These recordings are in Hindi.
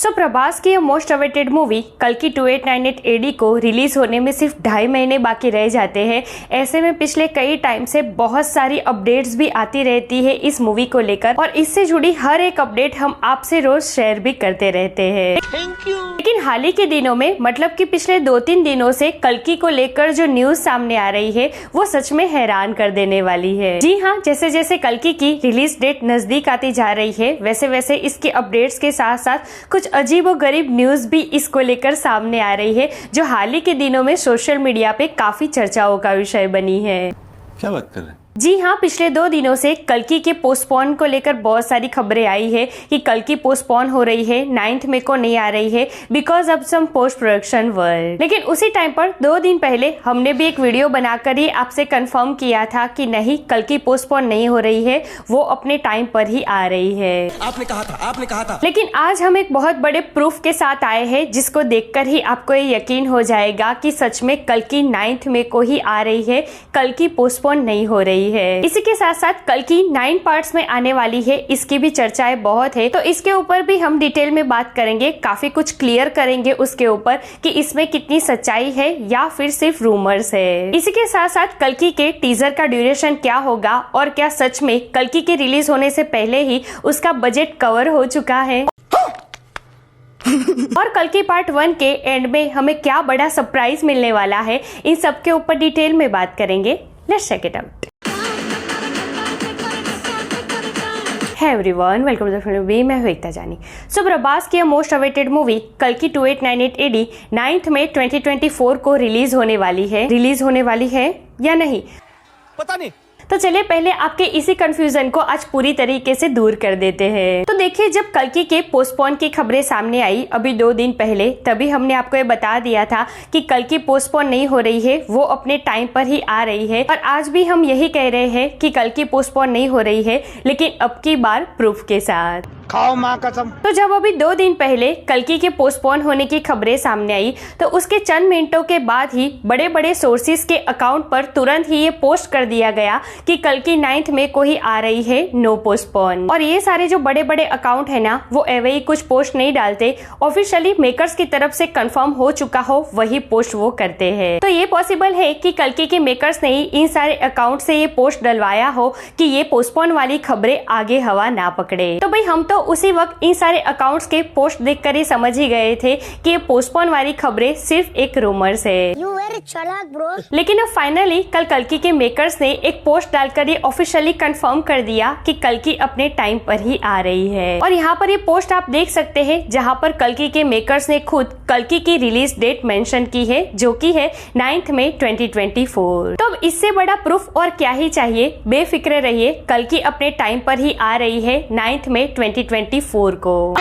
सो प्रभास की मोस्ट अवेटेड मूवी कल्कि 2898 एडी को रिलीज होने में सिर्फ 2.5 महीने बाकी रह जाते हैं। ऐसे में पिछले कई टाइम से बहुत सारी अपडेट्स भी आती रहती है इस मूवी को लेकर और इससे जुड़ी हर एक अपडेट हम आपसे रोज शेयर भी करते रहते हैं। Thank you. लेकिन हाल ही के दिनों में मतलब कि पिछले 2-3 दिनों से कल्कि को लेकर जो न्यूज सामने आ रही है वो सच में हैरान कर देने वाली है। जी हाँ, जैसे जैसे कल्कि की रिलीज डेट नजदीक आती जा रही है वैसे वैसे इसके अपडेट्स के साथ साथ कुछ अजीब और गरीब न्यूज भी इसको लेकर सामने आ रही है जो हाल ही के दिनों में सोशल मीडिया पे काफी चर्चाओं का विषय बनी है। क्या बात कर रहे हैं? जी हाँ, पिछले 2 दिनों से कल्कि के पोस्टपोन को लेकर बहुत सारी खबरें आई है कि कल्कि पोस्टपोन हो रही है, 9 मई को नहीं आ रही है because of some post production work. लेकिन उसी टाइम पर 2 दिन पहले हमने भी एक वीडियो बनाकर ही आपसे कंफर्म किया था कि नहीं, कल्कि पोस्टपोन नहीं हो रही है, वो अपने टाइम पर ही आ रही है। आपने कहा था। लेकिन आज हम एक बहुत बड़े प्रूफ के साथ आए हैं जिसको देखकर ही आपको ये यकीन हो जाएगा कि सच में कल्कि 9 मई को ही आ रही है, कल्कि पोस्टपोन नहीं हो रही है। इसी के साथ साथ कल्कि 9 पार्ट्स में आने वाली है, इसकी भी चर्चाएं बहुत है, तो इसके ऊपर भी हम डिटेल में बात करेंगे, काफी कुछ क्लियर करेंगे उसके ऊपर कि इसमें कितनी सच्चाई है या फिर सिर्फ रूमर्स है। इसी के साथ साथ कल्कि के टीजर का ड्यूरेशन क्या होगा और क्या सच में कल्कि के रिलीज होने से पहले ही उसका बजट कवर हो चुका है और कल्कि पार्ट 1 के एंड में हमें क्या बड़ा सरप्राइज मिलने वाला है, इन सब के ऊपर डिटेल में बात करेंगे। Let's check it out. Hey everyone, welcome to the film भी मैं हूँ एकता जानी। सो प्रभास की मोस्ट अवेटेड मूवी कल्कि 2898 एडी 9 मई 2024 को रिलीज होने वाली है या नहीं पता नहीं। तो चलिए पहले आपके इसी कंफ्यूजन को आज पूरी तरीके से दूर कर देते हैं। तो देखिए, जब कल्कि के पोस्टपोन की खबरें सामने आई अभी 2 दिन पहले, तभी हमने आपको ये बता दिया था कि कल्कि पोस्टपोन नहीं हो रही है, वो अपने टाइम पर ही आ रही है। और आज भी हम यही कह रहे हैं कि कल्कि पोस्टपोन नहीं हो रही है, लेकिन अब की बार प्रूफ के साथ। खाओ माँ कसम। तो जब अभी 2 दिन पहले कल्कि के पोस्टपोन होने की खबरें सामने आई तो उसके चंद मिनटों के बाद ही बड़े बड़े सोर्सेज के अकाउंट पर तुरंत ही ये पोस्ट कर दिया गया कि कल्कि 9 मई को ही आ रही है, नो पोस्टपोन। और ये सारे जो बड़े बड़े अकाउंट है ना, वो एवे ही कुछ पोस्ट नहीं डालते, ऑफिशियली मेकर्स की तरफ से कंफर्म हो चुका हो वही पोस्ट वो करते हैं। तो ये पॉसिबल है कि कल्कि के मेकर्स ने ही इन सारे अकाउंट से ये पोस्ट डलवाया हो कि ये पोस्टपोन वाली खबरें आगे हवा ना पकड़े। तो भाई हम तो उसी वक्त इन सारे अकाउंट्स के पोस्ट देखकर ही समझ ही गए थे कि ये पोस्टपोन वाली खबरें सिर्फ एक रूमर्स है। You very चालाक ब्रो। लेकिन अब फाइनली कल कल्कि के मेकर्स ने एक पोस्ट डालकर ये ऑफिशियली कंफर्म कर दिया कि कल्कि अपने टाइम पर ही आ रही है। और यहाँ पर ये पोस्ट आप देख सकते हैं जहाँ पर कल्कि के मेकर्स ने खुद कल्कि की रिलीज डेट मेंशन की है जो कि है 9 मई 2024। तो अब इससे बड़ा प्रूफ और क्या ही चाहिए। बेफिक्र रहिए, कल्कि अपने टाइम पर ही आ रही है 9 मई 2024 को।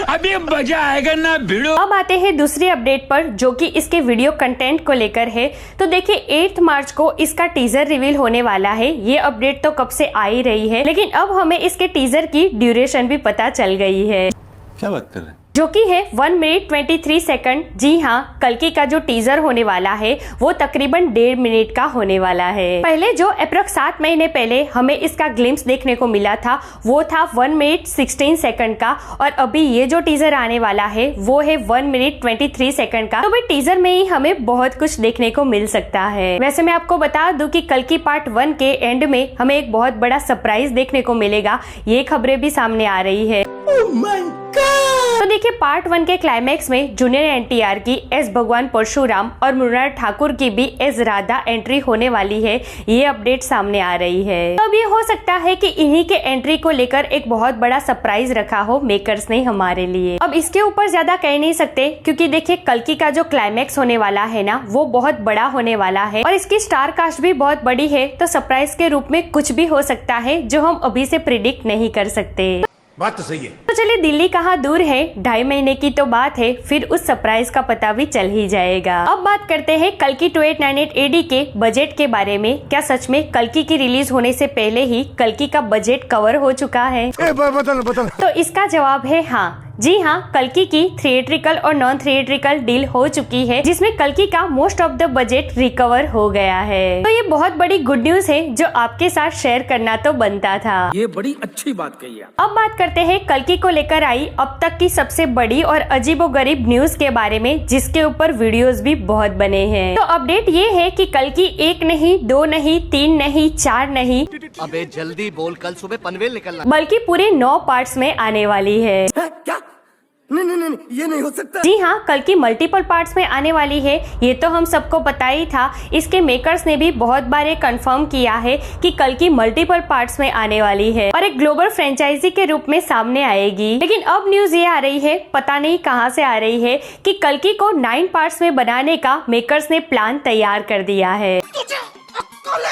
अभी मजा आएगा ना भिड़ो। अब आते हैं दूसरी अपडेट पर जो कि इसके वीडियो कंटेंट को लेकर है। तो देखिए 8 मार्च को इसका टीजर रिवील होने वाला है। ये अपडेट तो कब से आ ही रही है, लेकिन अब हमें इसके टीजर की ड्यूरेशन भी पता चल गई है। क्या बात कर रहे हैं? जो कि है 1 मिनट 23 सेकंड। जी हाँ, कल्कि का जो टीजर होने वाला है वो तकरीबन 1.5 मिनट का होने वाला है। पहले जो अप्रॉक्स 7 महीने पहले हमें इसका ग्लिम्स देखने को मिला था वो था 1 मिनट 16 सेकंड का, और अभी ये जो टीजर आने वाला है वो है 1 मिनट 23 सेकंड का। तो भाई टीजर में ही हमें बहुत कुछ देखने को मिल सकता है। वैसे मैं आपको बता दूं कि कल्कि पार्ट 1 के एंड में हमें एक बहुत बड़ा सरप्राइज देखने को मिलेगा, ये खबरें भी सामने आ रही है। Oh my God! तो देखिए पार्ट 1 के क्लाइमैक्स में जूनियर एनटीआर की एस भगवान परशुराम और मृणाल ठाकुर की भी एस राधा एंट्री होने वाली है, ये अपडेट सामने आ रही है। तो अब ये हो सकता है कि इन्हीं के एंट्री को लेकर एक बहुत बड़ा सरप्राइज रखा हो मेकर्स ने हमारे लिए। अब इसके ऊपर ज्यादा कह नहीं सकते क्योंकि देखिए कल्कि का जो क्लाइमैक्स होने वाला है ना वो बहुत बड़ा होने वाला है और इसकी स्टार कास्ट भी बहुत बड़ी है, तो सरप्राइज के रूप में कुछ भी हो सकता है जो हम अभी से प्रिडिक्ट नहीं कर सकते। बात तो सही है। तो चलिए, दिल्ली कहाँ दूर है, 2.5 महीने की तो बात है, फिर उस सरप्राइज का पता भी चल ही जाएगा। अब बात करते हैं कल्कि 2898 एडी के बजट के बारे में। क्या सच में कल्कि की रिलीज होने से पहले ही कल्कि का बजट कवर हो चुका है? बदल। तो इसका जवाब है हाँ। जी हाँ, कल्कि की थिएट्रिकल और नॉन थिएट्रिकल डील हो चुकी है, जिसमें कल्कि का most of the budget recover हो गया है। तो ये बहुत बड़ी गुड न्यूज है जो आपके साथ शेयर करना तो बनता था। ये बड़ी अच्छी बात कही है। अब बात करते हैं कल्कि को लेकर आई अब तक की सबसे बड़ी और अजीबोगरीब न्यूज के बारे में, जिसके ऊपर वीडियोस भी बहुत बने हैं। तो अपडेट ये है कि कल्कि 1 नहीं, 2 नहीं, 3 नहीं, 4 नहीं, अबे जल्दी बोल, कल सुबह पनवेल निकलना। बल्कि पूरे 9 पार्ट्स में आने वाली है। क्या? नहीं, ये नहीं हो सकता। जी हाँ, कल्कि मल्टीपल पार्ट्स में आने वाली है, ये तो हम सबको पता ही था। इसके मेकर्स ने भी बहुत बार ये कंफर्म किया है कि कल्कि मल्टीपल पार्ट्स में आने वाली है और एक ग्लोबल फ्रेंचाइजी के रूप में सामने आएगी। लेकिन अब न्यूज ये आ रही है, पता नहीं कहाँ से आ रही है, कि कल्कि को 9 पार्ट्स में बनाने का मेकर्स ने प्लान तैयार कर दिया है।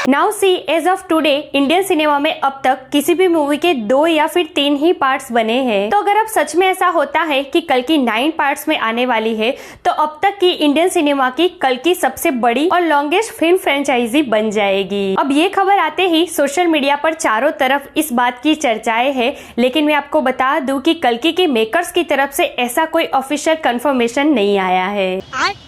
Now see, as of today Indian cinema में अब तक किसी भी मूवी के 2 या फिर 3 ही पार्ट्स बने हैं। तो अगर अब सच में ऐसा होता है कि कल्कि 9 पार्ट्स में आने वाली है, तो अब तक की इंडियन सिनेमा की कल्कि सबसे बड़ी और लॉन्गेस्ट फिल्म फ्रेंचाइजी बन जाएगी। अब ये खबर आते ही सोशल मीडिया पर चारों तरफ इस बात की चर्चाएं हैं, लेकिन मैं आपको बता दूं कि कल्कि के मेकर्स की तरफ से ऐसा कोई ऑफिशियल कंफर्मेशन नहीं आया है।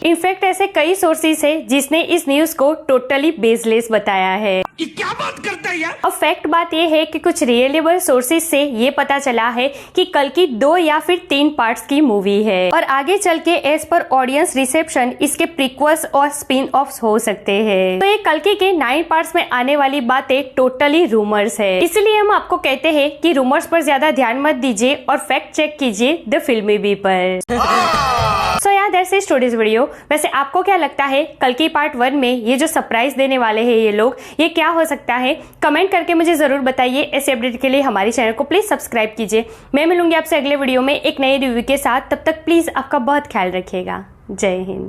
इनफैक्ट ऐसे कई सोर्सेज है जिसने इस न्यूज को टोटली बेसलेस बताया है। ये क्या बात करता है यार? अब फैक्ट बात यह है कि कुछ रियलेबल सोर्सेज से ये पता चला है कि कल्कि 2 या फिर 3 पार्ट्स की मूवी है और आगे चल के एज पर ऑडियंस रिसेप्शन इसके प्रीक्वल्स और स्पिन ऑफ्स हो सकते हैं। तो ये कल्कि के 9 पार्ट्स में आने वाली बातें टोटली रूमर्स है, इसलिए हम आपको कहते हैं कि रूमर्स पर ज्यादा ध्यान मत दीजिए और फैक्ट चेक कीजिए द फिल्मी बी पर। सो यार, दैट्स इट टुडेस वीडियो। वैसे आपको क्या लगता है कल्कि पार्ट 1 में ये जो सरप्राइज देने वाले हैं ये लोग, ये क्या हो सकता है? कमेंट करके मुझे जरूर बताइए। ऐसे अपडेट के लिए हमारे चैनल को प्लीज सब्सक्राइब कीजिए। मैं मिलूंगी आपसे अगले वीडियो में एक नए रिव्यू के साथ। तब तक प्लीज आपका बहुत ख्याल रखिएगा। जय हिंद।